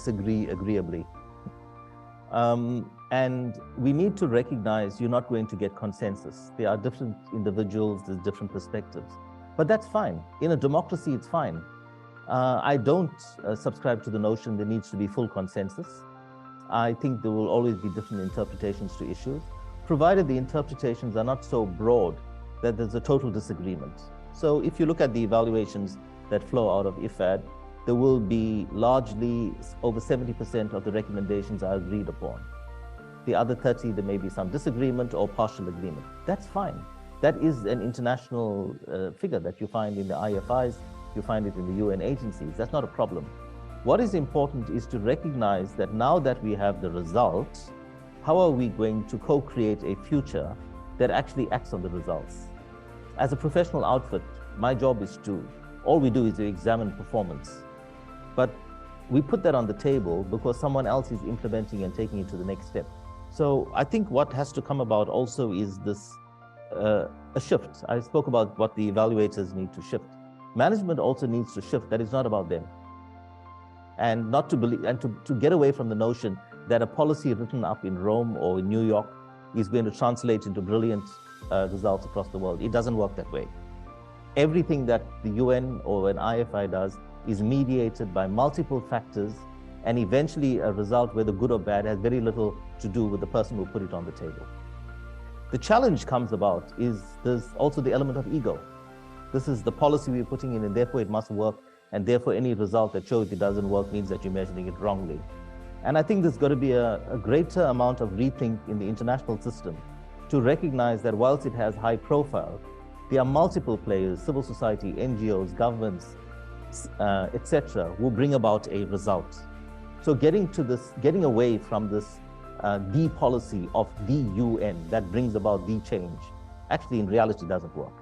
disagree agreeably. And we need to recognize you're not going to get consensus. There are different individuals, there's different perspectives. But that's fine. In a democracy, it's fine. I don't subscribe to the notion there needs to be full consensus. I think there will always be different interpretations to issues, provided the interpretations are not so broad that there's a total disagreement. So if you look at the evaluations that flow out of IFAD, there will be largely over 70% of the recommendations are agreed upon. The other 30, there may be some disagreement or partial agreement. That's fine. That is an international figure that you find in the IFIs, you find it in the UN agencies. That's not a problem. What is important is to recognize that now that we have the results, how are we going to co-create a future that actually acts on the results? As a professional outfit, my job is all we do is to examine performance. But we put that on the table because someone else is implementing and taking it to the next step. So I think what has to come about also is this, a shift. I spoke about what the evaluators need to shift. Management also needs to shift, that it's not about them. And not to believe, and to get away from the notion that a policy written up in Rome or in New York is going to translate into brilliant results across the world. It doesn't work that way. Everything that the UN or an IFI does is mediated by multiple factors, and eventually a result, whether good or bad, has very little to do with the person who put it on the table. The challenge comes about is there's also the element of ego. This is the policy we're putting in, and therefore it must work, and therefore any result that shows it doesn't work means that you're measuring it wrongly. And I think there's got to be a greater amount of rethink in the international system to recognize that whilst it has high profile, there are multiple players, civil society, NGOs, governments, etc., who bring about a result. So getting away from this the policy of the UN that brings about the change, actually in reality doesn't work.